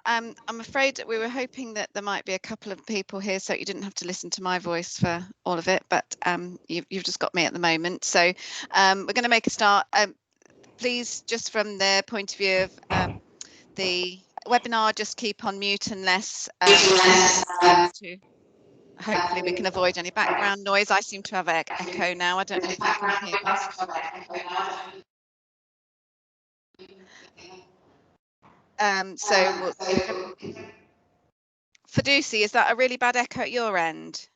I'm afraid that we were hoping that there might be a couple of people here, so you didn't have to listen to my voice for all of it, but you've just got me at the moment. So we're going to make a start. Please, just from the point of view of the webinar, just keep on mute unless to. Hopefully we can avoid any background noise. I seem to have echo now. I don't know if you can hear me. So Fiduci, is that a really bad echo at your end?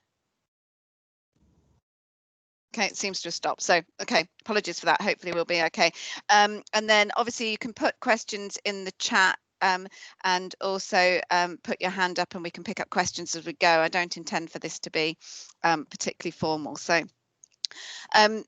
Okay, it seems to have stopped. So, okay, apologies for that. Hopefully we'll be okay. And then obviously you can put questions in the chat and also put your hand up and we can pick up questions as we go. I don't intend for this to be particularly formal. So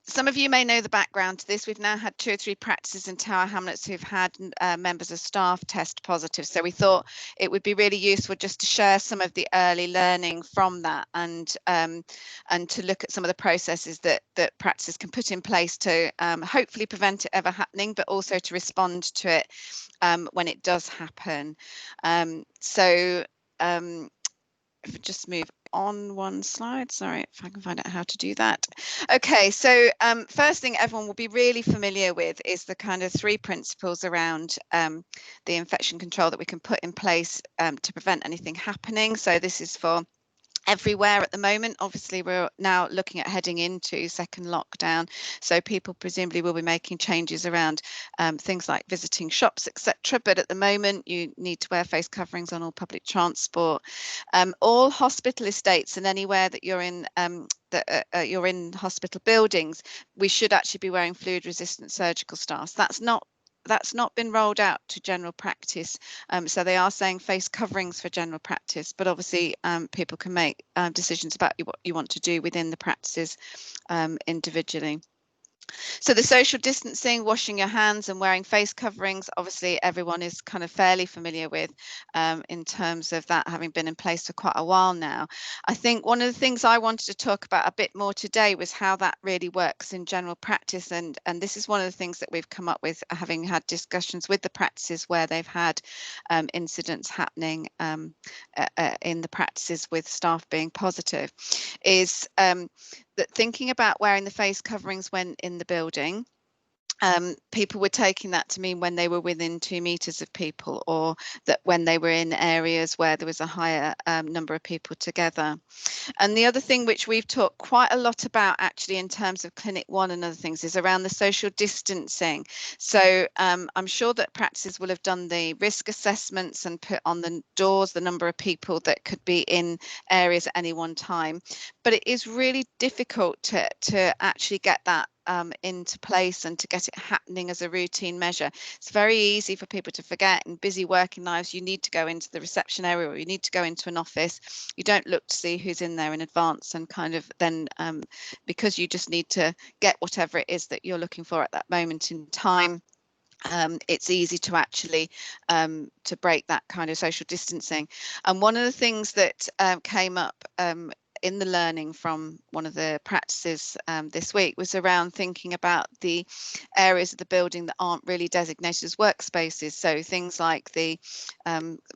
some of you may know the background to this. We've now had 2 or 3 practices in Tower Hamlets who've had members of staff test positive. So we thought it would be really useful just to share some of the early learning from that and to look at some of the processes that practices can put in place to hopefully prevent it ever happening, but also to respond to it when it does happen. If we just move on one slide, sorry, if I can find out how to do that. Okay, so first thing everyone will be really familiar with is the kind of 3 principles around the infection control that we can put in place to prevent anything happening. So this is for everywhere at the moment. Obviously we're now looking at heading into second lockdown, so people presumably will be making changes around things like visiting shops, etc. But at the moment you need to wear face coverings on all public transport. All hospital estates and anywhere that you're in you're in hospital buildings, we should actually be wearing fluid resistant surgical masks. That's not been rolled out to general practice. So they are saying face coverings for general practice, but obviously people can make decisions about what you want to do within the practices individually. So the social distancing, washing your hands and wearing face coverings, obviously everyone is kind of fairly familiar with in terms of that having been in place for quite a while now. I think one of the things I wanted to talk about a bit more today was how that really works in general practice. And this is one of the things that we've come up with, having had discussions with the practices where they've had incidents happening in the practices with staff being positive, is that thinking about wearing the face coverings when in the building, people were taking that to mean when they were within 2 meters of people, or that when they were in areas where there was a higher number of people together. And the other thing which we've talked quite a lot about actually in terms of Clinic 1 and other things is around the social distancing. So I'm sure that practices will have done the risk assessments and put on the doors the number of people that could be in areas at any one time. But it is really difficult to actually get that into place and to get it happening as a routine measure. It's very easy for people to forget. In busy working lives, you need to go into the reception area or you need to go into an office. You don't look to see who's in there in advance, and kind of then because you just need to get whatever it is that you're looking for at that moment in time. It's easy to actually to break that kind of social distancing. And one of the things that came up in the learning from one of the practices this week was around thinking about the areas of the building that aren't really designated as workspaces. So things like the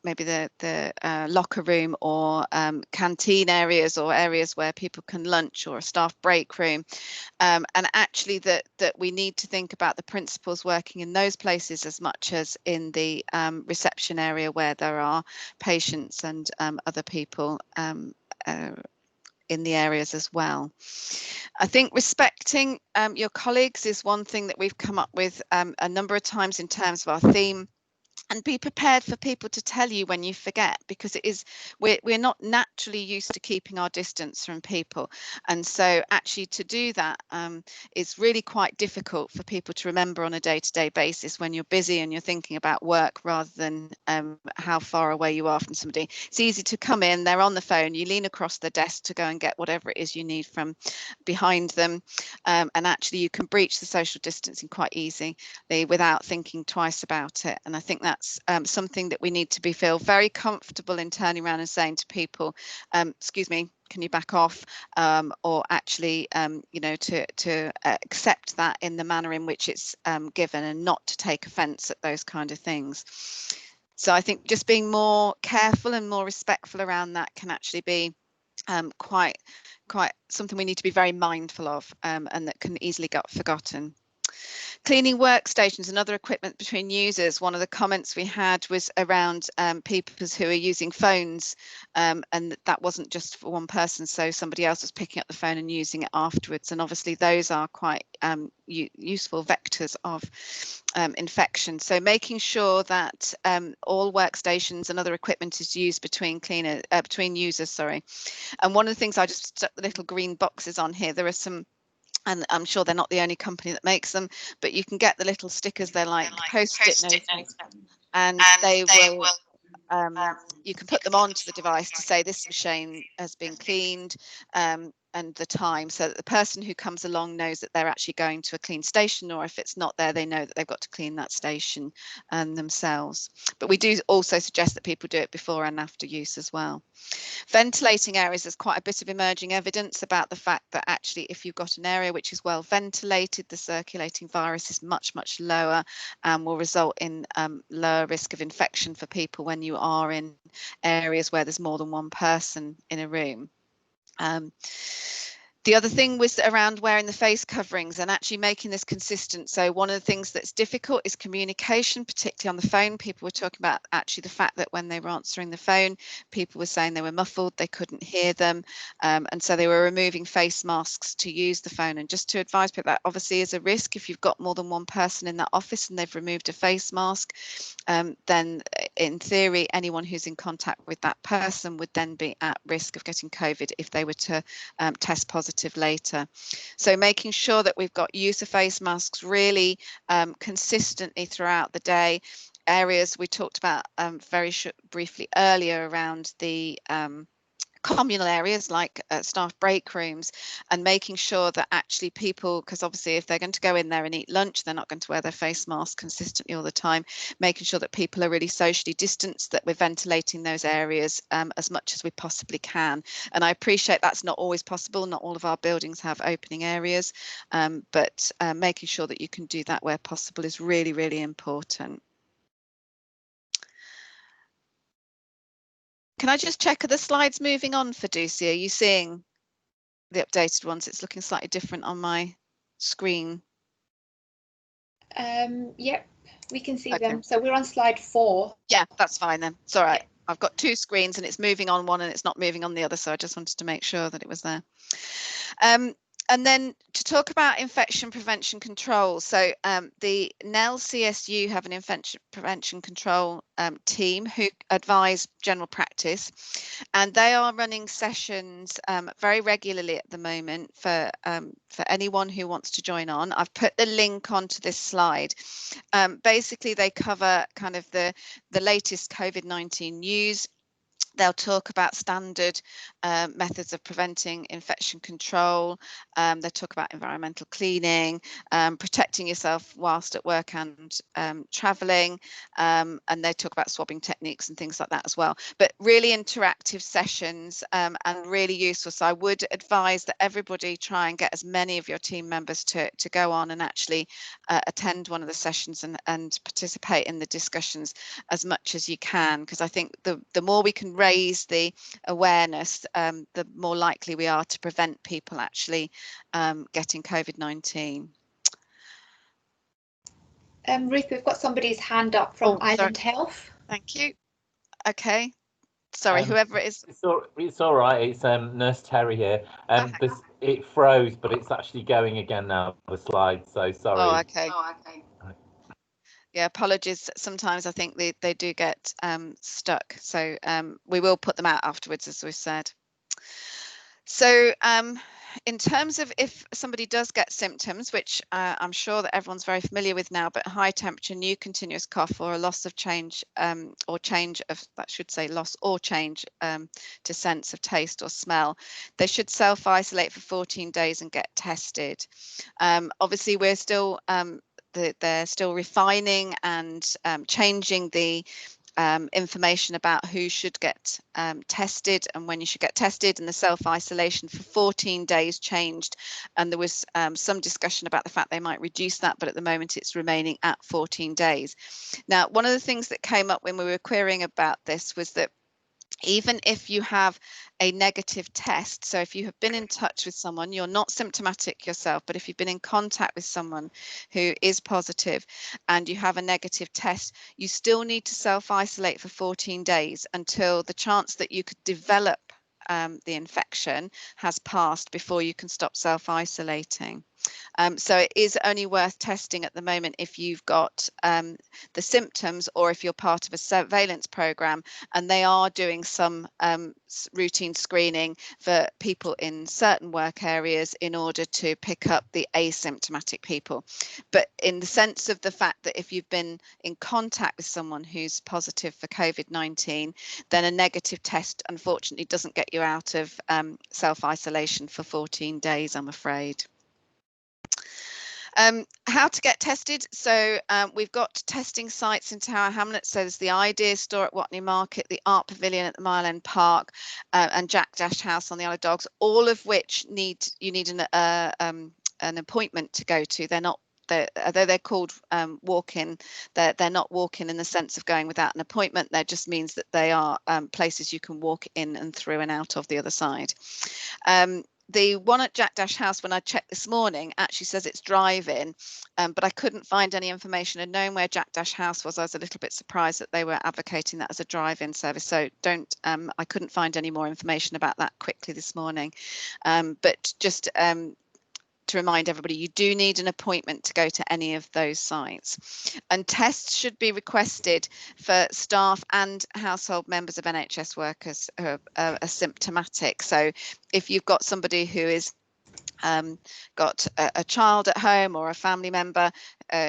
maybe the locker room or canteen areas, or areas where people can lunch, or a staff break room. And actually that we need to think about the principles working in those places as much as in the reception area where there are patients and other people in the areas as well. I think respecting your colleagues is one thing that we've come up with a number of times in terms of our theme. And be prepared for people to tell you when you forget, because it is we're not naturally used to keeping our distance from people, and so actually to do that is really quite difficult for people to remember on a day-to-day basis when you're busy and you're thinking about work rather than how far away you are from somebody. It's easy to come in, they're on the phone, you lean across the desk to go and get whatever it is you need from behind them, and actually you can breach the social distancing quite easily without thinking twice about it. And I think that's something that we need to feel very comfortable in turning around and saying to people, excuse me, can you back off, or actually you know, to accept that in the manner in which it's given, and not to take offence at those kind of things. So I think just being more careful and more respectful around that can actually be quite something we need to be very mindful of, and that can easily get forgotten. Cleaning workstations and other equipment between users. One of the comments we had was around people who are using phones, and that wasn't just for one person, so somebody else was picking up the phone and using it afterwards, and obviously those are quite useful vectors of infection. So making sure that all workstations and other equipment is used between users, sorry. And one of the things I just stuck the little green boxes on here, there are some, and I'm sure they're not the only company that makes them, but you can get the little stickers. They're like post-it notes, and they will you can put them onto the device to say this machine has been cleaned, and the time, so that the person who comes along knows that they're actually going to a clean station, or if it's not there, they know that they've got to clean that station themselves. But we do also suggest that people do it before and after use as well. Ventilating areas, there's quite a bit of emerging evidence about the fact that actually if you've got an area which is well ventilated, the circulating virus is much lower and will result in lower risk of infection for people when you are in areas where there's more than one person in a room. The other thing was around wearing the face coverings and actually making this consistent. So one of the things that's difficult is communication, particularly on the phone. People were talking about actually the fact that when they were answering the phone, people were saying they were muffled, they couldn't hear them. And so they were removing face masks to use the phone. And just to advise people, that obviously is a risk if you've got more than one person in that office and they've removed a face mask. Then in theory, anyone who's in contact with that person would then be at risk of getting COVID if they were to test positive later. So making sure that we've got use of face masks really consistently throughout the day. Areas we talked about very briefly earlier around the communal areas like staff break rooms, and making sure that actually people, because obviously if they're going to go in there and eat lunch, they're not going to wear their face mask consistently all the time, making sure that people are really socially distanced, that we're ventilating those areas as much as we possibly can. And I appreciate that's not always possible, not all of our buildings have opening areas, but making sure that you can do that where possible is really important. Can I just check, are the slides moving on for Ducey? Are you seeing the updated ones? It's looking slightly different on my screen. Yep, we can see them. So we're on slide 4. Yeah, that's fine then. It's all right. Yeah. I've got 2 screens and it's moving on one and it's not moving on the other. So I just wanted to make sure that it was there. And then to talk about infection prevention control. So the NEL CSU have an infection prevention control team who advise general practice, and they are running sessions very regularly at the moment for anyone who wants to join on. I've put the link onto this slide. Basically, they cover kind of the latest COVID-19 news. They'll talk about standard methods of preventing infection control. They'll talk about environmental cleaning, protecting yourself whilst at work and travelling, and they talk about swabbing techniques and things like that as well. But really interactive sessions and really useful. So I would advise that everybody try and get as many of your team members to go on and actually attend one of the sessions and participate in the discussions as much as you can, because I think the more we can raise the awareness, the more likely we are to prevent people actually getting COVID-19. Ruth, we've got somebody's hand up from Island Health. Thank you. Okay. Sorry, whoever it is. It's all right. It's Nurse Terry here. It froze, but it's actually going again now, the slide. So sorry. Oh, okay. Yeah, apologies. Sometimes I think they do get stuck. So we will put them out afterwards, as we said. So in terms of if somebody does get symptoms, which I'm sure that everyone's very familiar with now, but high temperature, new continuous cough, or a loss of change or change of, that should say loss or change to sense of taste or smell, they should self-isolate for 14 days and get tested. Obviously, we're still they're still refining and changing the information about who should get tested and when you should get tested, and the self-isolation for 14 days changed, and there was some discussion about the fact they might reduce that, but at the moment it's remaining at 14 days. Now, one of the things that came up when we were querying about this was that even if you have a negative test, so if you have been in touch with someone, you're not symptomatic yourself, but if you've been in contact with someone who is positive and you have a negative test, you still need to self-isolate for 14 days until the chance that you could develop the infection has passed before you can stop self-isolating. So it is only worth testing at the moment if you've got the symptoms or if you're part of a surveillance program, and they are doing some routine screening for people in certain work areas in order to pick up the asymptomatic people. But in the sense of the fact that if you've been in contact with someone who's positive for COVID-19, then a negative test unfortunately doesn't get you out of self-isolation for 14 days, I'm afraid. How to get tested. So we've got testing sites in Tower Hamlets. So there's the Idea store at Watney Market, the Art Pavilion at the Mile End Park, and Jack Dash House on the Isle of Dogs, all of which you need an appointment to go to. They're not, although they're called walk-in, they're not walk-in in the sense of going without an appointment. That just means that they are places you can walk in and through and out of the other side. The one at Jack Dash House, when I checked this morning, actually says it's drive-in, but I couldn't find any information. And knowing where Jack Dash House was, I was a little bit surprised that they were advocating that as a drive-in service. So I couldn't find any more information about that quickly this morning. But just to remind everybody, you do need an appointment to go to any of those sites. And tests should be requested for staff and household members of NHS workers who are symptomatic. So if you've got somebody who is got a child at home or a family member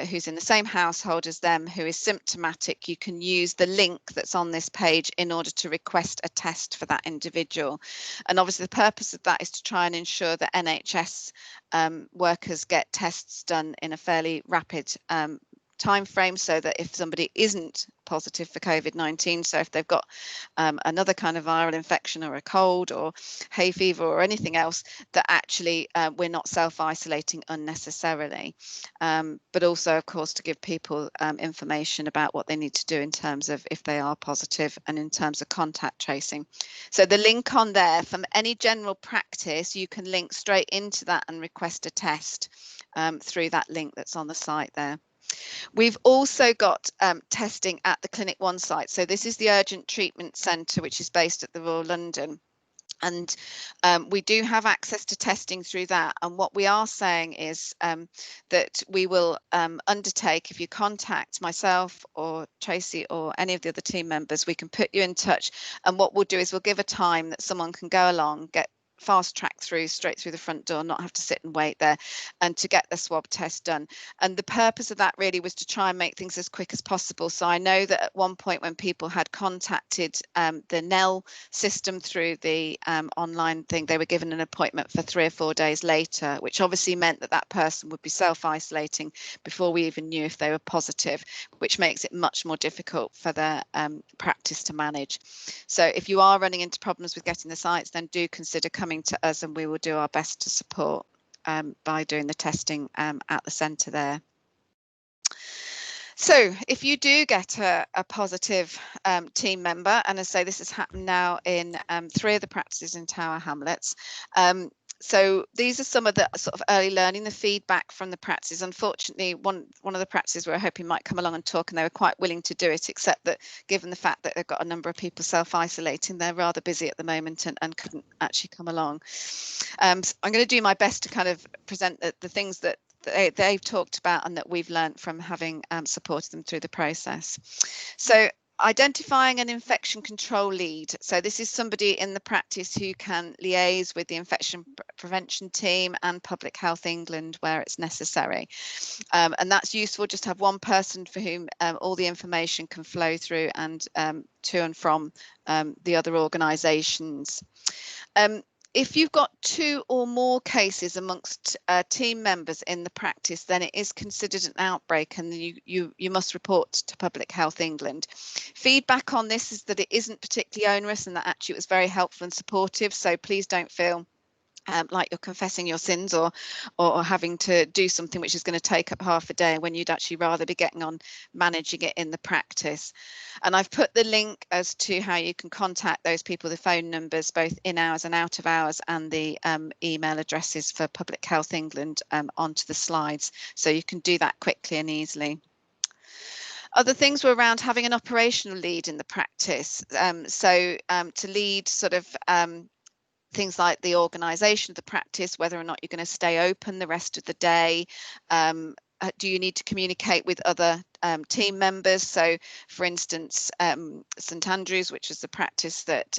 who's in the same household as them who is symptomatic, you can use the link that's on this page in order to request a test for that individual. And obviously the purpose of that is to try and ensure that NHS workers get tests done in a fairly rapid time frame, so that if somebody isn't positive for COVID-19, so if they've got another kind of viral infection or a cold or hay fever or anything else, that actually we're not self-isolating unnecessarily. But also, of course, to give people information about what they need to do in terms of if they are positive and in terms of contact tracing. So the link on there, from any general practice, you can link straight into that and request a test through that link that's on the site there. We've also got testing at the Clinic One site. So this is the Urgent Treatment Centre, which is based at the Royal London. And we do have access to testing through that. And what we are saying is that we will undertake, if you contact myself or Tracy or any of the other team members, we can put you in touch. And what we'll do is we'll give a time that someone can go along, get fast track through straight through the front door, not have to sit and wait there, and to get the swab test done. And the purpose of that really was to try and make things as quick as possible. So I know that at one point when people had contacted the NEL system through the online thing, they were given an appointment for 3 or 4 days later, which obviously meant that that person would be self-isolating before we even knew if they were positive, which makes it much more difficult for their practice to manage. So if you are running into problems with getting the sites, then do consider coming to us, and we will do our best to support by doing the testing at the centre there. So if you do get a positive team member, and as I say, this has happened now in 3 of the practices in Tower Hamlets. So these are some of the sort of early learning, the feedback from the practices. Unfortunately, one of the practices we were hoping might come along and talk, and they were quite willing to do it, except that given the fact that they've got a number of people self-isolating, they're rather busy at the moment and couldn't actually come along. So I'm going to do my best to kind of present the things that they've talked about and that we've learned from having supported them through the process. So identifying an infection control lead. So this is somebody in the practice who can liaise with the infection prevention team and Public Health England where it's necessary. And that's useful, just to have one person for whom all the information can flow through and to and from the other organisations. if you've got 2 or more cases amongst team members in the practice, then it is considered an outbreak, and you must report to Public Health England. Feedback on this is that it isn't particularly onerous and that actually it was very helpful and supportive, so please don't feel like you're confessing your sins or having to do something which is going to take up half a day when you'd actually rather be getting on managing it in the practice. And I've put the link as to how you can contact those people, the phone numbers, both in hours and out of hours, and the email addresses for Public Health England onto the slides, so you can do that quickly and easily. Other things were around having an operational lead in the practice. To lead sort of things like the organisation of the practice, whether or not you're going to stay open the rest of the day. Do you need to communicate with other team members? So, for instance, St Andrews, which is the practice that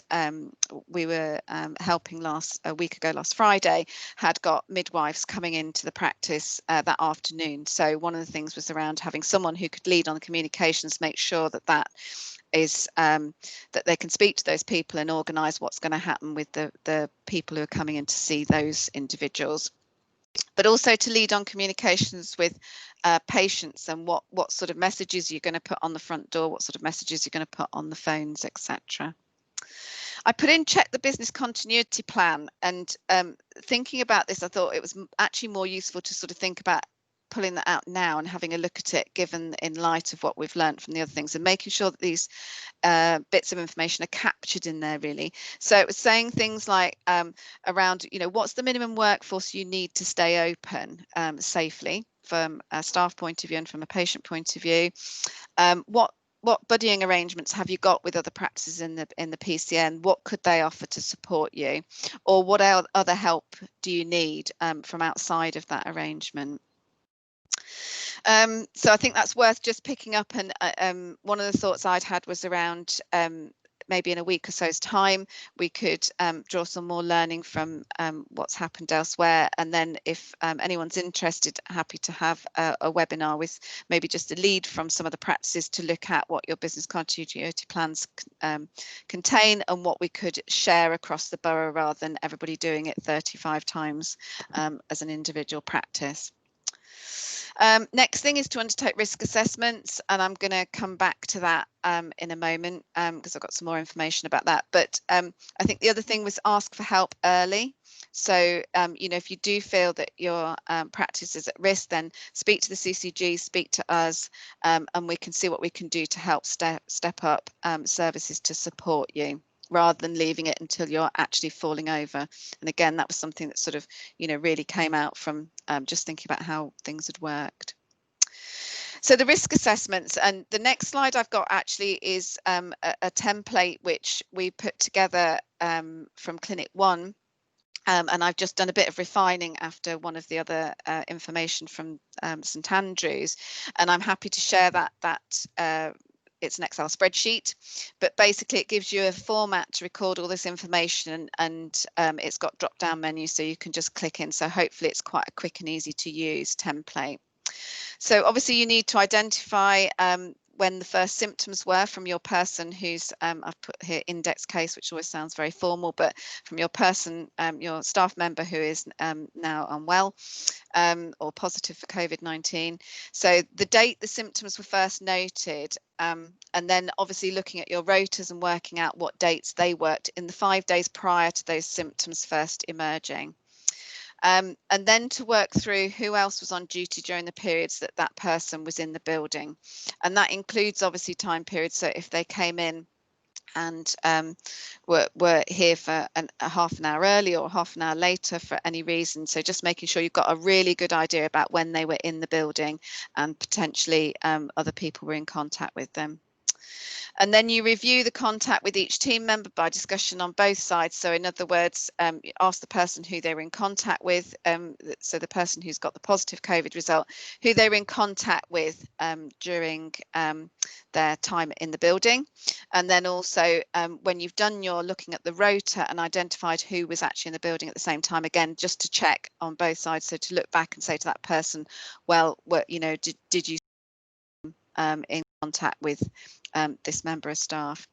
we were helping a week ago last Friday, had got midwives coming into the practice that afternoon. So one of the things was around having someone who could lead on the communications, make sure that is that they can speak to those people and organise what's going to happen with the people who are coming in to see those individuals. But also to lead on communications with patients and what sort of messages you're going to put on the front door, what sort of messages you're going to put on the phones, etc. I put in check the business continuity plan, and thinking about this, I thought it was actually more useful to sort of think about pulling that out now and having a look at it, given in light of what we've learned from the other things, and making sure that these bits of information are captured in there really. So it was saying things like around, what's the minimum workforce you need to stay open safely from a staff point of view and from a patient point of view. What buddying arrangements have you got with other practices in the PCN? What could they offer to support you? Or what other help do you need from outside of that arrangement? So I think that's worth just picking up, and one of the thoughts I'd had was around maybe in a week or so's time we could draw some more learning from what's happened elsewhere, and then if anyone's interested, happy to have a webinar with maybe just a lead from some of the practices to look at what your business continuity plans contain and what we could share across the borough rather than everybody doing it 35 times as an individual practice. Next thing is to undertake risk assessments, and I'm going to come back to that in a moment because I've got some more information about that. But I think the other thing was ask for help early. So, if you do feel that your practice is at risk, then speak to the CCG, speak to us, and we can see what we can do to help step up services to support you, rather than leaving it until you're actually falling over. And again, that was something that sort of, really came out from just thinking about how things had worked. So the risk assessments, and the next slide I've got actually is a template which we put together from Clinic 1. And I've just done a bit of refining after one of the other information from St Andrews, and I'm happy to share that it's an Excel spreadsheet, but basically it gives you a format to record all this information, and it's got drop-down menus so you can just click in. So hopefully it's quite a quick and easy to use template. So obviously you need to identify when the first symptoms were from your person who's, I've put here index case, which always sounds very formal, but from your person, your staff member who is now unwell or positive for COVID-19. So the date the symptoms were first noted, and then obviously looking at your rotas and working out what dates they worked in the 5 days prior to those symptoms first emerging. And then to work through who else was on duty during the periods that that person was in the building. And that includes obviously time periods. So if they came in and were here for a half an hour early or half an hour later for any reason. So just making sure you've got a really good idea about when they were in the building and potentially other people were in contact with them. And then you review the contact with each team member by discussion on both sides. So in other words, ask the person who they were in contact with, so the person who's got the positive COVID result, who they were in contact with during their time in the building. And then also when you've done your looking at the rota and identified who was actually in the building at the same time, again, just to check on both sides. So to look back and say to that person, well, did you in contact with this member of staff?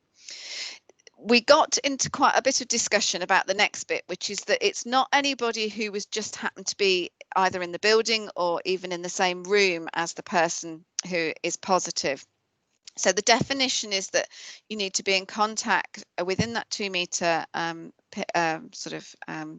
we got into quite a bit of discussion about the next bit, which is that it's not anybody who was just happened to be either in the building or even in the same room as the person who is positive. So the definition is that you need to be in contact within that 2 meter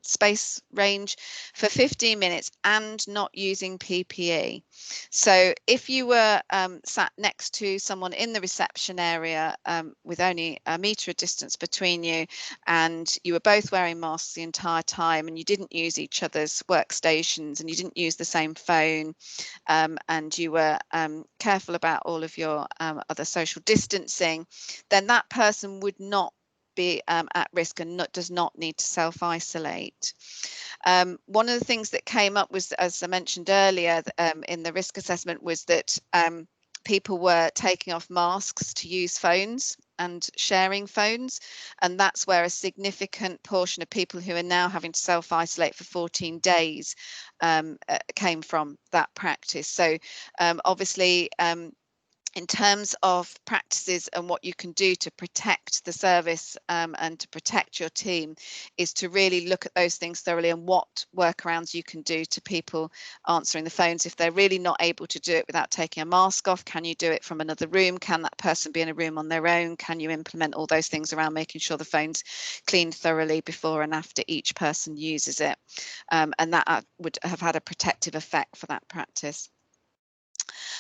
space range for 15 minutes and not using PPE. So if you were sat next to someone in the reception area with only a metre of distance between you, and you were both wearing masks the entire time, and you didn't use each other's workstations, and you didn't use the same phone, and you were careful about all of your other social distancing, then that person would not be at risk and does not need to self-isolate. One of the things that came up was, as I mentioned earlier, in the risk assessment, was that people were taking off masks to use phones and sharing phones, and that's where a significant portion of people who are now having to self-isolate for 14 days came from that practice. So obviously, in terms of practices and what you can do to protect the service and to protect your team, is to really look at those things thoroughly and what workarounds you can do to people answering the phones. If they're really not able to do it without taking a mask off, can you do it from another room? Can that person be in a room on their own? Can you implement all those things around making sure the phone's cleaned thoroughly before and after each person uses it? And that would have had a protective effect for that practice.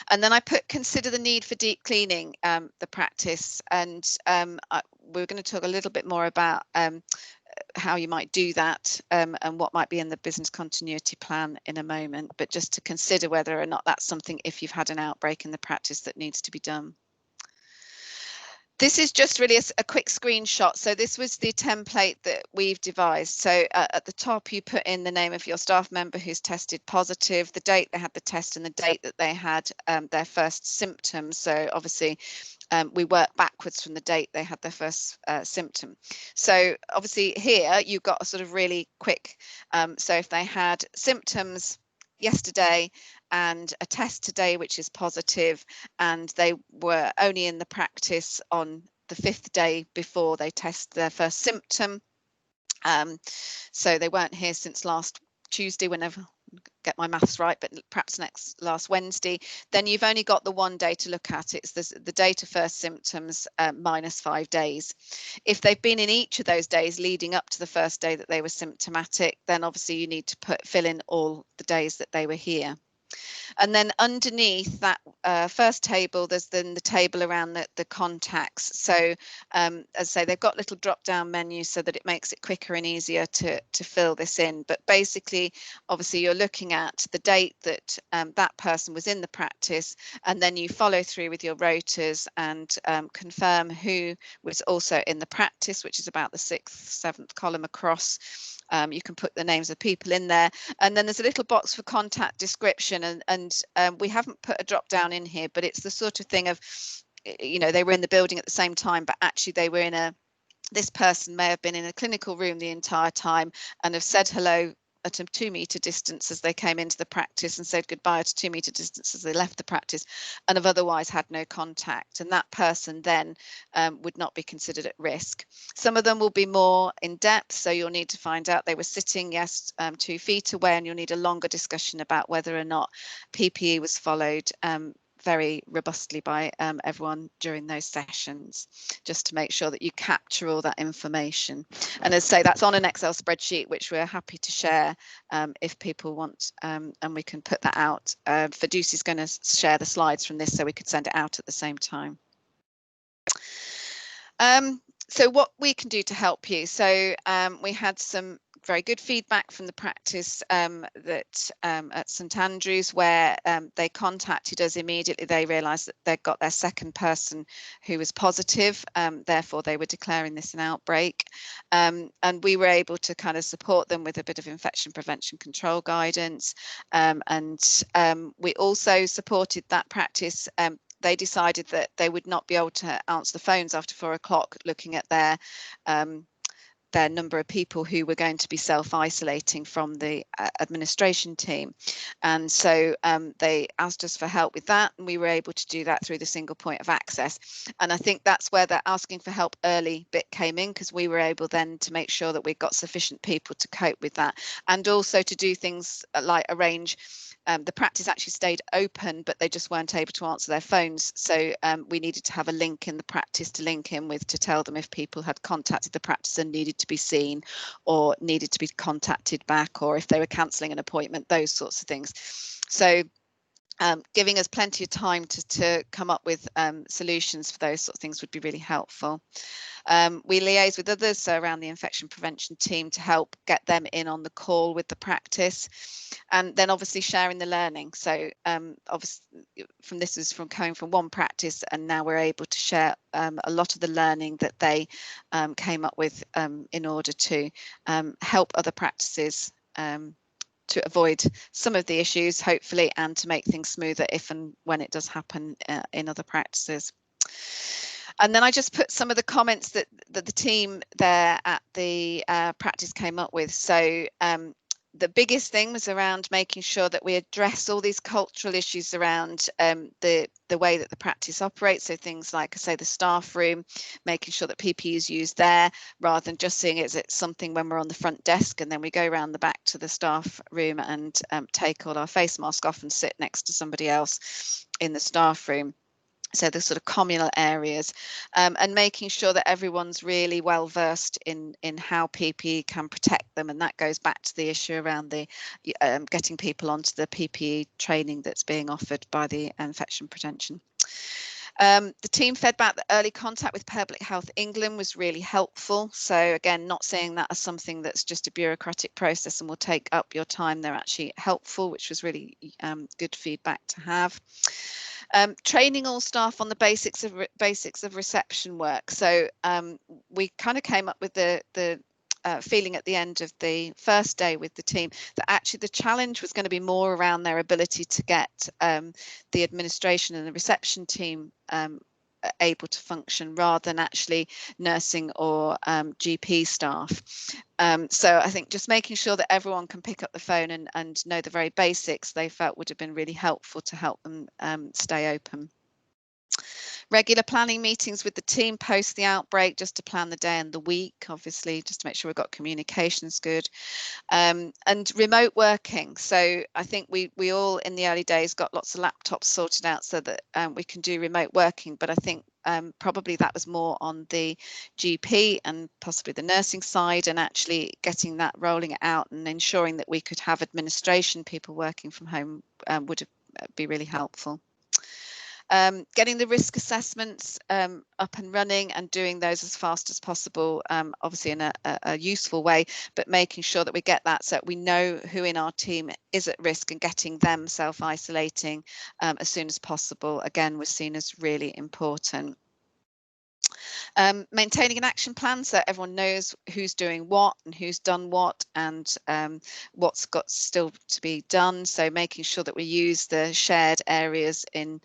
And then I consider the need for deep cleaning the practice, and we're going to talk a little bit more about how you might do that and what might be in the business continuity plan in a moment, but just to consider whether or not that's something, if you've had an outbreak in the practice, that needs to be done. This is just really a quick screenshot. So this was the template that we've devised. So at the top, you put in the name of your staff member who's tested positive, the date they had the test, and the date that they had their first symptoms. So obviously, we work backwards from the date they had their first symptom. So obviously here you've got a sort of really quick. So if they had symptoms yesterday and a test today which is positive, and they were only in the practice on the 5th day before they test their first symptom, so they weren't here since last Tuesday, whenever, get my maths right, but perhaps last Wednesday, then you've only got the one day to look at. It's the date of first symptoms minus 5 days. If they've been in each of those days leading up to the first day that they were symptomatic, then obviously you need to fill in all the days that they were here. And then underneath that first table, there's then the table around the contacts. So as I say, they've got little drop down menus so that it makes it quicker and easier to fill this in. But basically, obviously, you're looking at the date that that person was in the practice, and then you follow through with your rotas and confirm who was also in the practice, which is about the 6th, 7th column across. You can put the names of people in there, and then there's a little box for contact description, and we haven't put a drop down in here, but it's the sort of thing of, you know, they were in the building at the same time, but actually they were this person may have been in a clinical room the entire time and have said hello at a 2 meter distance as they came into the practice and said goodbye at a 2 meter distance as they left the practice, and have otherwise had no contact, and that person then would not be considered at risk. Some of them will be more in depth, so you'll need to find out they were sitting 2 feet away, and you'll need a longer discussion about whether or not PPE was followed very robustly by everyone during those sessions, just to make sure that you capture all that information. And as I say, that's on an Excel spreadsheet, which we're happy to share if people want, and we can put that out. Fiduci's going to share the slides from this so we could send it out at the same time. So what we can do to help you. So we had some very good feedback from the practice that at St Andrews, where they contacted us immediately. They realised that they'd got their second person who was positive, therefore they were declaring this an outbreak, and we were able to kind of support them with a bit of infection prevention control guidance, and we also supported that practice. They decided that they would not be able to answer the phones after 4 o'clock, looking at their their number of people who were going to be self-isolating from the administration team. And so they asked us for help with that, and we were able to do that through the single point of access. And I think that's where the asking for help early bit came in, because we were able then to make sure that we got sufficient people to cope with that, and also to do things like arrange. The practice actually stayed open, but they just weren't able to answer their phones. So we needed to have a link in the practice to link in with, to tell them if people had contacted the practice and needed to be seen or needed to be contacted back, or if they were cancelling an appointment, those sorts of things. So giving us plenty of time to come up with solutions for those sort of things would be really helpful. We liaise with others, so around the infection prevention team, to help get them in on the call with the practice, and then obviously sharing the learning. So obviously this is from coming from one practice, and now we're able to share a lot of the learning that they came up with in order to help other practices to avoid some of the issues, hopefully, and to make things smoother if and when it does happen in other practices. And then I just put some of the comments that the team there at the practice came up with. So the biggest thing was around making sure that we address all these cultural issues around the way that the practice operates. So things like, I say, the staff room, making sure that PPE is used there, rather than just seeing it as it's something when we're on the front desk and then we go around the back to the staff room and take all our face mask off and sit next to somebody else in the staff room. So the sort of communal areas, and making sure that everyone's really well versed in how PPE can protect them. And that goes back to the issue around the getting people onto the PPE training that's being offered by the infection prevention. The team fed back that early contact with Public Health England was really helpful. So again, not seeing that as something that's just a bureaucratic process and will take up your time. They're actually helpful, which was really good feedback to have. Training all staff on the basics of reception work. So we kind of came up with the feeling at the end of the first day with the team that actually the challenge was going to be more around their ability to get the administration and the reception team able to function, rather than actually nursing or GP staff. So I think just making sure that everyone can pick up the phone and know the very basics, they felt would have been really helpful to help them stay open. Regular planning meetings with the team post the outbreak, just to plan the day and the week, obviously, just to make sure we've got communications good. And remote working. So I think we all in the early days got lots of laptops sorted out so that we can do remote working. But I think probably that was more on the GP and possibly the nursing side, and actually getting that rolling out and ensuring that we could have administration people working from home would be really helpful. Getting the risk assessments up and running and doing those as fast as possible, obviously in a useful way, but making sure that we get that so that we know who in our team is at risk, and getting them self-isolating as soon as possible, again, was seen as really important. Maintaining an action plan so everyone knows who's doing what and who's done what, and what's got still to be done. So making sure that we use the shared areas in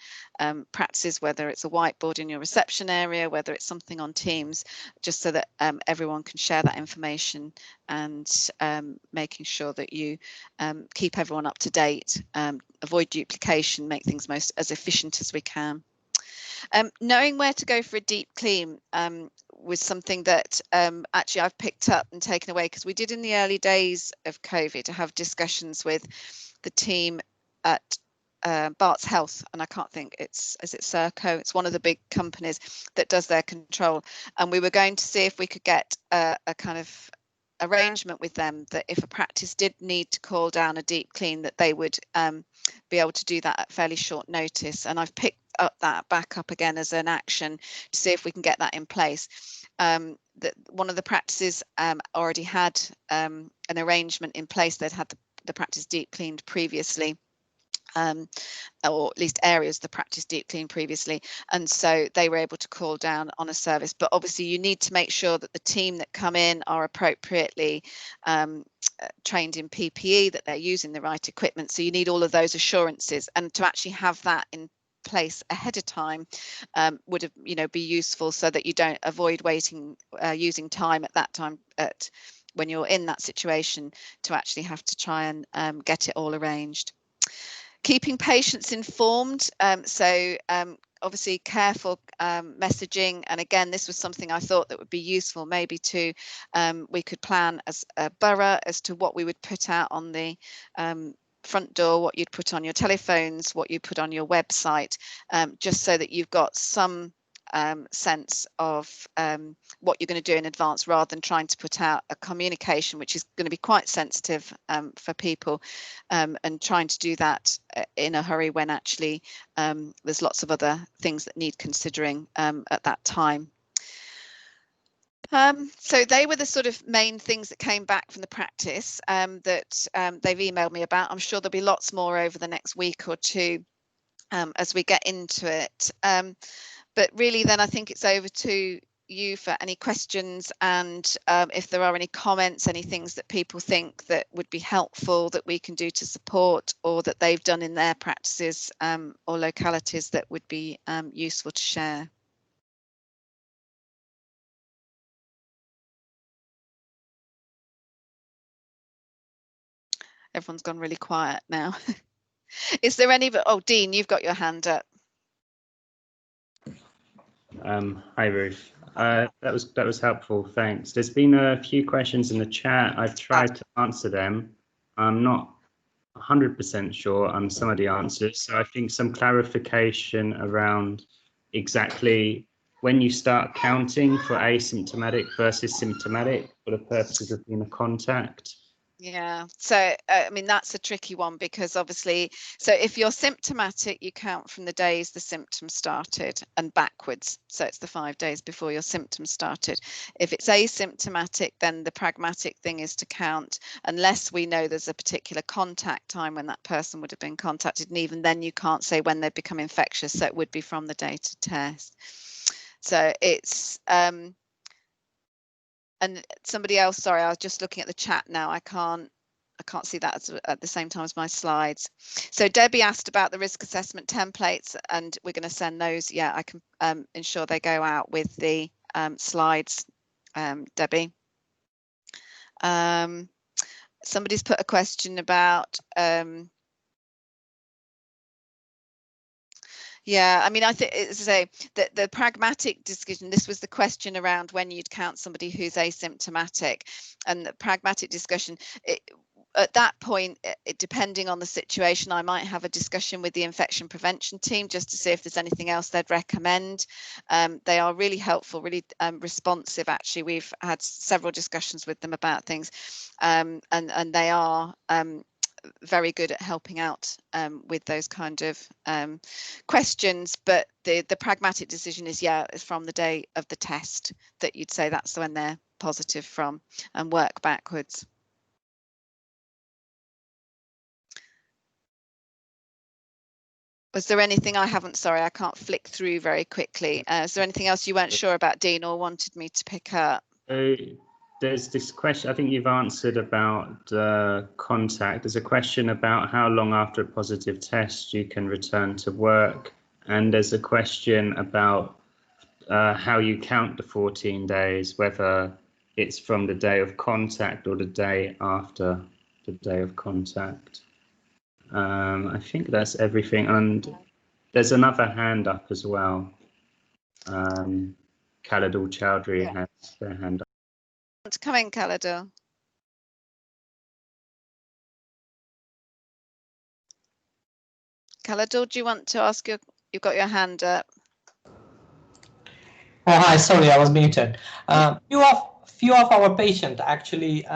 practices, whether it's a whiteboard in your reception area, whether it's something on Teams, just so that everyone can share that information, and making sure that you keep everyone up to date, avoid duplication, make things as efficient as we can. Knowing where to go for a deep clean was something that actually I've picked up and taken away, because we did in the early days of COVID to have discussions with the team at Bart's Health, and I can't think, is it Serco? It's one of the big companies that does their control, and we were going to see if we could get a kind of arrangement with them that if a practice did need to call down a deep clean, that they would be able to do that at fairly short notice. And I've picked up that back up again as an action to see if we can get that in place. That one of the practices already had an arrangement in place. They'd had the practice deep cleaned previously, or at least areas of the practice deep clean previously, and so they were able to call down on a service. But obviously you need to make sure that the team that come in are appropriately trained in PPE, that they're using the right equipment. So you need all of those assurances, and to actually have that in place ahead of time would have, you know, be useful, so that you don't avoid waiting, using time at that time when you're in that situation to actually have to try and get it all arranged. Keeping patients informed, obviously careful messaging, and again, this was something I thought that would be useful, maybe to we could plan as a borough as to what we would put out on the front door, what you'd put on your telephones, what you put on your website, just so that you've got some sense of what you're going to do in advance, rather than trying to put out a communication which is going to be quite sensitive for people, and trying to do that in a hurry when actually there's lots of other things that need considering at that time. So they were the sort of main things that came back from the practice that they've emailed me about. I'm sure there'll be lots more over the next week or two as we get into it. But really, then I think it's over to you for any questions, and if there are any comments, any things that people think that would be helpful that we can do to support, or that they've done in their practices or localities that would be useful to share. Everyone's gone really quiet now. Is there any? Oh, Dean, you've got your hand up. Hi, Ruth. That was helpful. Thanks. There's been a few questions in the chat. I've tried to answer them. I'm not 100% sure on some of the answers. So I think some clarification around exactly when you start counting for asymptomatic versus symptomatic for the purposes of being a contact. Yeah, so I mean, that's a tricky one, because obviously, so if you're symptomatic, you count from the days the symptoms started and backwards. So it's the 5 days before your symptoms started. If it's asymptomatic, then the pragmatic thing is to count unless we know there's a particular contact time when that person would have been contacted. And even then you can't say when they've become infectious. So it would be from the date of test. So it's and somebody else, sorry, I was just looking at the chat now. I can't see that at the same time as my slides. So Debbie asked about the risk assessment templates, and we're going to send those. Yeah, I can ensure they go out with the slides, Debbie. Somebody's put a question about yeah, I mean, I think, as I say, that the pragmatic discussion, this was the question around when you'd count somebody who's asymptomatic, and the pragmatic discussion, at that point, depending on the situation, I might have a discussion with the infection prevention team just to see if there's anything else they'd recommend. They are really helpful, really responsive. Actually, we've had several discussions with them about things, and they are very good at helping out with those kind of questions. But the pragmatic decision is, yeah, is from the day of the test that you'd say that's when they're positive from, and work backwards. Was there anything I haven't, sorry, I can't flick through very quickly. Is there anything else you weren't sure about, Dean, or wanted me to pick up? There's this question, I think you've answered about contact. There's a question about how long after a positive test you can return to work. And there's a question about how you count the 14 days, whether it's from the day of contact or the day after the day of contact. I think that's everything. And there's another hand up as well. Khalidul Chowdhury has their hand up. Come in, Khalidul. Khalidul, do you want to ask you've got your hand up? Oh, hi, sorry, I was muted. Few of our patients actually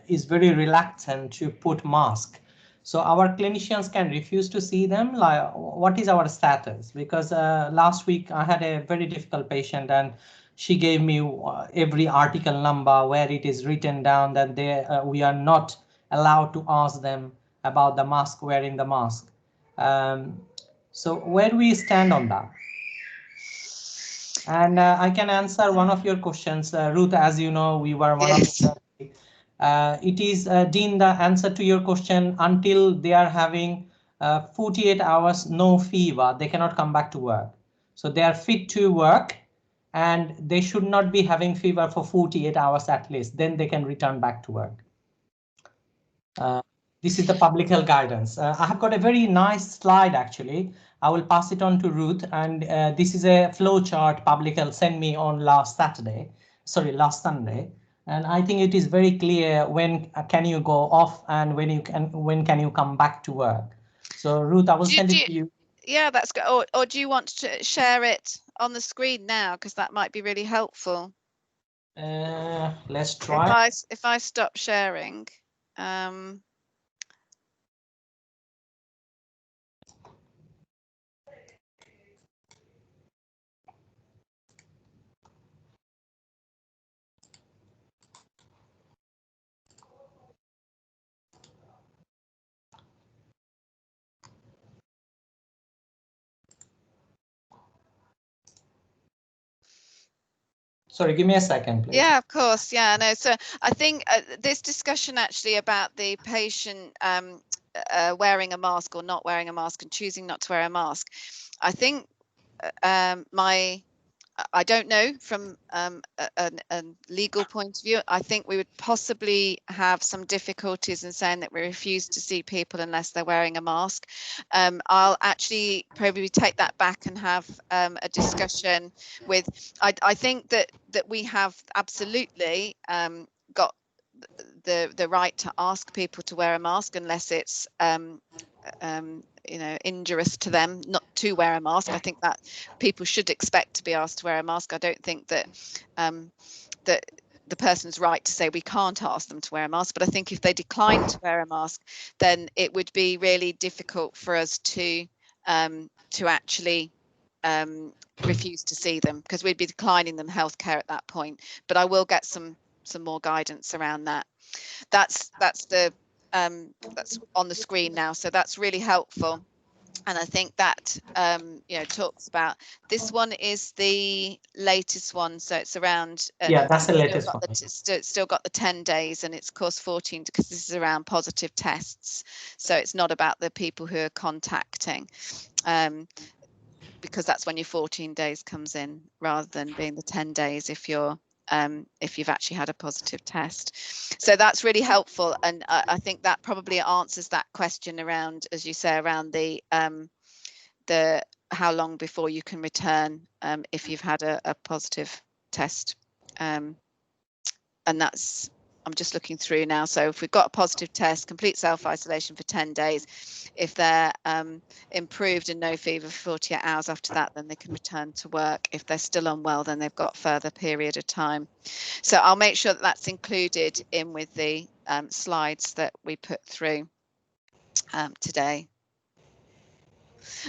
is very reluctant to put mask. So our clinicians can refuse to see them. Like, what is our status? Because last week I had a very difficult patient, and she gave me every article number where it is written down that we are not allowed to ask them about the mask, wearing the mask. So where do we stand on that? And I can answer one of your questions, Ruth. As you know, we were one of the, it is, Dean, the answer to your question, until they are having 48 hours, no fever, they cannot come back to work. So they are fit to work and they should not be having fever for 48 hours at least, then they can return back to work. This is the public health guidance. I have got a very nice slide actually. I will pass it on to Ruth, and this is a flow chart public health sent me on last Sunday, and I think it is very clear when can you go off and when can you come back to work. So Ruth, I will send it to you. Yeah, that's good. Or do you want to share it on the screen now, because that might be really helpful. Let's try. If I stop sharing. Sorry, give me a second, please. Yeah, of course. Yeah, no. So I think this discussion actually about the patient wearing a mask or not wearing a mask and choosing not to wear a mask, I think I don't know from a legal point of view. I think we would possibly have some difficulties in saying that we refuse to see people unless they're wearing a mask. I'll actually probably take that back and have a discussion with. I think that we have absolutely got the right to ask people to wear a mask unless it's you know, injurious to them not to wear a mask. I think that people should expect to be asked to wear a mask. I don't think that that the person's right to say we can't ask them to wear a mask, but I think if they decline to wear a mask, then it would be really difficult for us to actually refuse to see them, because we'd be declining them healthcare at that point. But I will get some more guidance around that. That's on the screen now, so that's really helpful. And I think that you know, talks about, this one is the latest one, so it's around yeah, that's the latest one. Still got the 10 days, and it's course 14, because this is around positive tests, so it's not about the people who are contacting, because that's when your 14 days comes in, rather than being the 10 days if you've actually had a positive test. So that's really helpful, and I think that probably answers that question around, as you say, around the how long before you can return if you've had a positive test. And that's, I'm just looking through now. So if we've got a positive test, complete self-isolation for 10 days. If they're improved and no fever for 48 hours after that, then they can return to work. If they're still unwell, then they've got further period of time. So I'll make sure that that's included in with the slides that we put through today.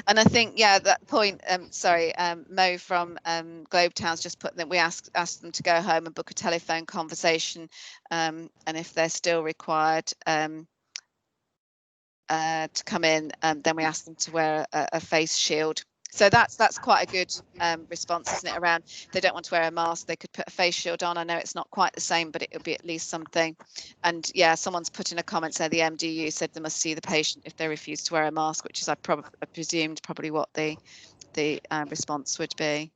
And I think, yeah, that point, sorry, Mo from Globetown's just put that we asked them to go home and book a telephone conversation, and if they're still required to come in, then we ask them to wear a face shield. So that's quite a good response, isn't it, around they don't want to wear a mask, they could put a face shield on. I know it's not quite the same, but it would be at least something. And yeah, someone's put in a comment saying the MDU said they must see the patient if they refuse to wear a mask, which is I presumed probably what the response would be.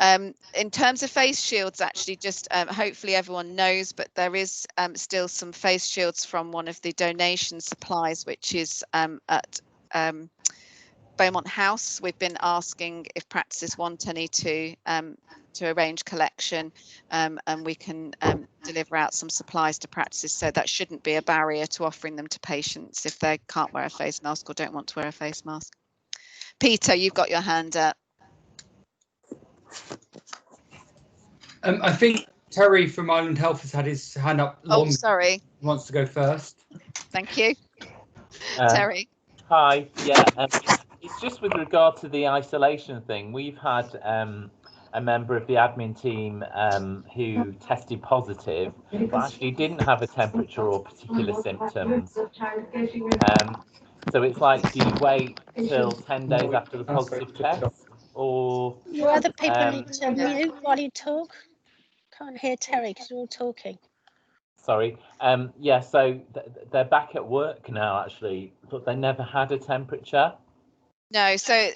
In terms of face shields, actually, just hopefully everyone knows, but there is still some face shields from one of the donation supplies, which is at Beaumont House. We've been asking if practices want any to arrange collection, and we can deliver out some supplies to practices. So that shouldn't be a barrier to offering them to patients if they can't wear a face mask or don't want to wear a face mask. Peter, you've got your hand up. I think Terry from Island Health has had his hand up long. Oh, sorry. He wants to go first. Thank you. Terry. Hi, yeah, it's just with regard to the isolation thing. We've had a member of the admin team who tested positive, but actually didn't have a temperature or particular symptoms. So it's like, do you wait till 10 days after the positive test, or other people need to mute while you talk? Can't hear Terry because we're all talking. Sorry. Yeah, so they're back at work now, actually, but they never had a temperature. No, so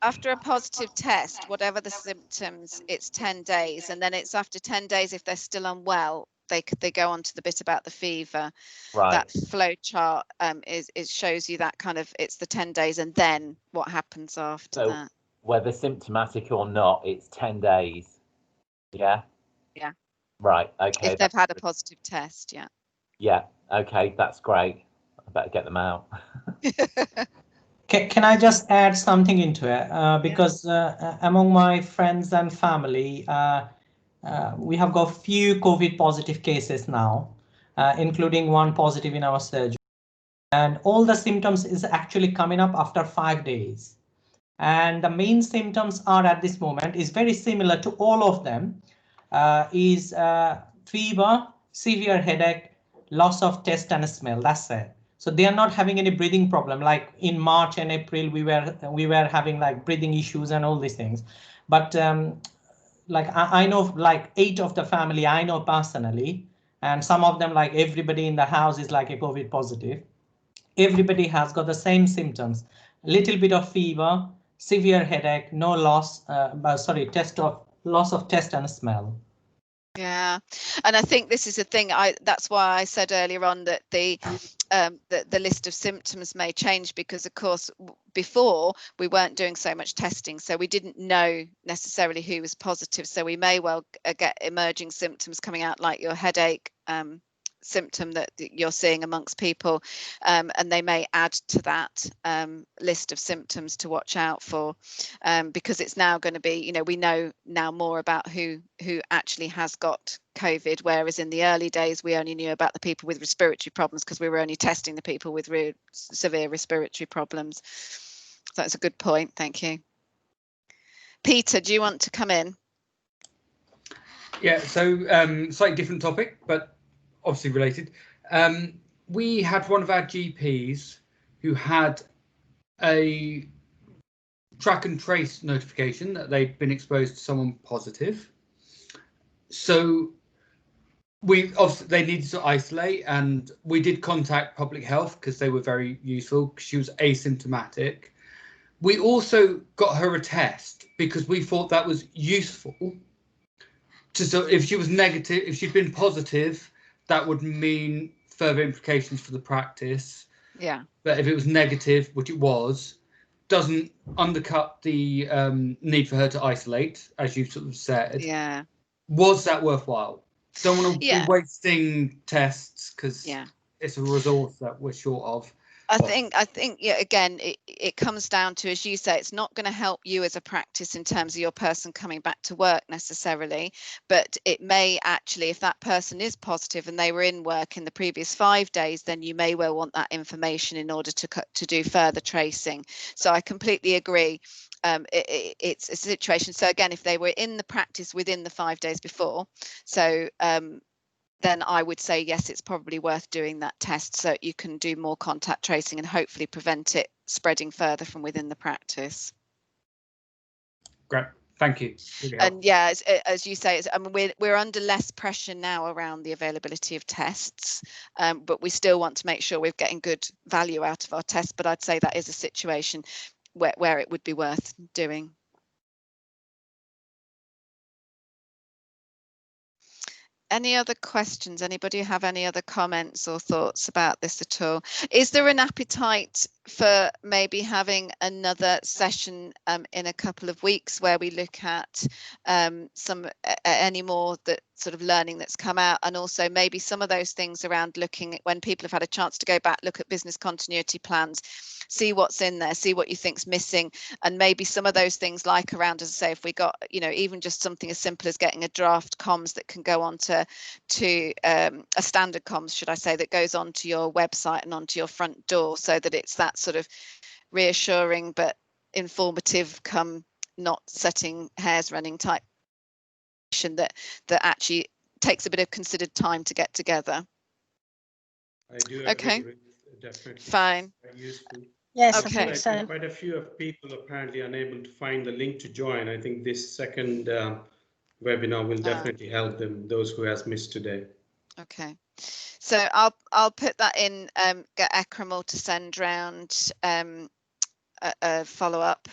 after a positive test, whatever the symptoms, it's 10 days, and then it's after 10 days, if they're still unwell, they go on to the bit about the fever. Right. That flow chart it shows you that kind of, it's the 10 days and then what happens after that. Whether symptomatic or not, it's 10 days. Yeah. Yeah. Right. Okay. If they've had a positive test, yeah. Yeah. Okay, that's great. I better get them out. Can I just add something into it? Because among my friends and family, we have got few COVID positive cases now, including one positive in our surgery. And all the symptoms is actually coming up after 5 days. And the main symptoms are at this moment is very similar to all of them, is fever, severe headache, loss of taste and smell. That's it. So they are not having any breathing problem. Like in March and April, we were having like breathing issues and all these things. But like I know like 8 of the family I know personally, and some of them, like everybody in the house is like a COVID positive. Everybody has got the same symptoms: little bit of fever, severe headache, no loss, loss of taste and smell. Yeah, and I think this is a thing. That's why I said earlier on that the list of symptoms may change, because of course before we weren't doing so much testing, so we didn't know necessarily who was positive. So we may well get emerging symptoms coming out, like your headache symptom that you're seeing amongst people, and they may add to that list of symptoms to watch out for, because it's now going to be, you know, we know now more about who actually has got COVID, whereas in the early days we only knew about the people with respiratory problems because we were only testing the people with severe respiratory problems. So that's a good point. Thank you. Peter, do you want to come in? Yeah, so slightly different topic, but obviously related. We had one of our GPs who had a track and trace notification that they'd been exposed to someone positive. So obviously they needed to isolate, and we did contact public health because they were very useful because she was asymptomatic. We also got her a test because we thought that was useful. So if she was negative, if she'd been positive, that would mean further implications for the practice. Yeah. But if it was negative, which it was, doesn't undercut the need for her to isolate, as you sort of said. Yeah. Was that worthwhile? Don't want to Yeah. be wasting tests because yeah. it's a resource that we're short of. I think yeah, again, it comes down to, as you say, it's not going to help you as a practice in terms of your person coming back to work necessarily, but it may actually, if that person is positive and they were in work in the previous 5 days, then you may well want that information in order to do further tracing. So I completely agree. It's a situation. So again, if they were in the practice within the 5 days before, so then I would say, yes, it's probably worth doing that test so you can do more contact tracing and hopefully prevent it spreading further from within the practice. Great, thank you. Really and yeah, as you say, I mean, we're under less pressure now around the availability of tests, but we still want to make sure we're getting good value out of our tests. But I'd say that is a situation where it would be worth doing. Any other questions? Anybody have any other comments or thoughts about this at all? Is there an appetite for maybe having another session in a couple of weeks where we look at any more that sort of learning that's come out, and also maybe some of those things around looking at when people have had a chance to go back, look at business continuity plans, see what's in there, see what you think's missing, and maybe some of those things like around, as I say, if we got, you know, even just something as simple as getting a draft comms that can go on to a standard comms, should I say, that goes onto your website and onto your front door, so that it's that sort of reassuring but informative, come not setting hairs running type that actually takes a bit of considered time to get together. I do okay agree with, definitely fine useful. Yes, okay. I think so. Quite a few of people apparently unable to find the link to join. I think this second webinar will definitely help them, those who has missed today. Okay. So I'll put that in, get Ekremel to send round a follow-up.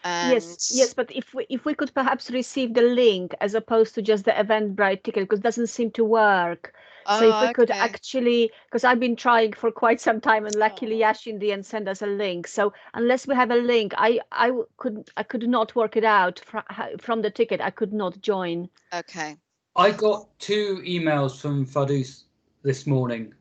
Yes, but if we could perhaps receive the link as opposed to just the Eventbrite ticket, because it doesn't seem to work. So if we could actually, because I've been trying for quite some time, and luckily Yash in the end sent us a link. So unless we have a link, I could not work it out from the ticket. I could not join. Okay. I got 2 emails from Fadus this morning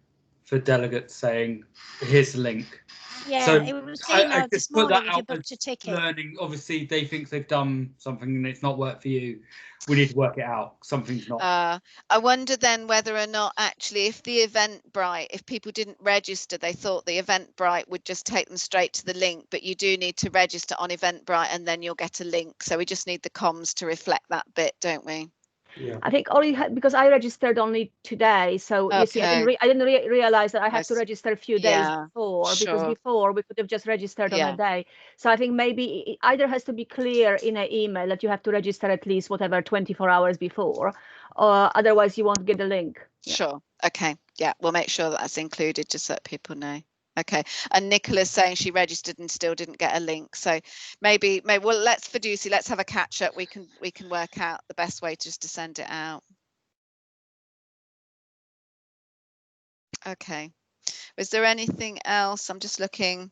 for delegates saying, "Here's the link." Yeah, so it was I emailed just this put morning that if you out booked a as ticket. learning. Obviously, they think they've done something and it's not worked for you. We need to work it out. Something's not. I wonder then whether or not actually, if the Eventbrite, if people didn't register, they thought the Eventbrite would just take them straight to the link, but you do need to register on Eventbrite and then you'll get a link. So we just need the comms to reflect that bit, don't we? Yeah. I think only because I registered only today, so you see, I didn't realize that I have to register a few days before, because before we could have just registered on a day. So I think maybe it either has to be clear in an email that you have to register at least whatever 24 hours before, or otherwise you won't get the link. Sure. Okay. Yeah, we'll make sure that that's included just so that people know. Okay. And Nicola's saying she registered and still didn't get a link. So maybe well, let's Fiduci, let's have a catch up. We can work out the best way just to send it out. Okay. Was there anything else? I'm just looking.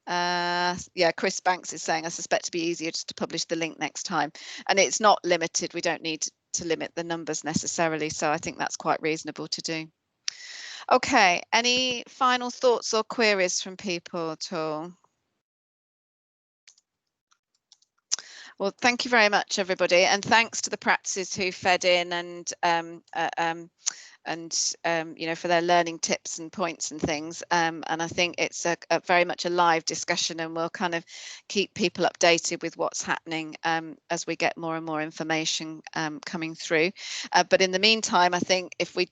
Yeah, Chris Banks is saying I suspect it'd be easier just to publish the link next time. And it's not limited. We don't need to limit the numbers necessarily. So I think that's quite reasonable to do. Okay, any final thoughts or queries from people at all? Well, thank you very much, everybody, and thanks to the practices who fed in and you know, for their learning tips and points and things. And I think it's a very much a live discussion, and we'll kind of keep people updated with what's happening as we get more and more information coming through. But in the meantime, I think if we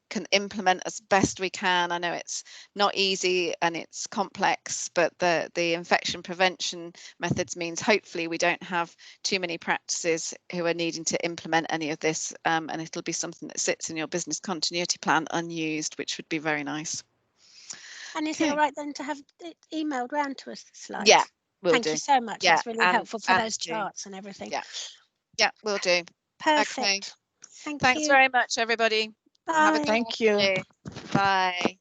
can implement as best we can. I know it's not easy and it's complex, but the infection prevention methods means hopefully we don't have too many practices who are needing to implement any of this, and it'll be something that sits in your business continuity plan unused, which would be very nice. And is it all right then to have it emailed round to us, the slides? Yeah, we'll do. Thank you so much. Yeah, It's really helpful for those charts and everything. Yeah, we'll do. Perfect. Okay. Thanks very much, everybody. Bye. Have a good Thank you. day. Bye.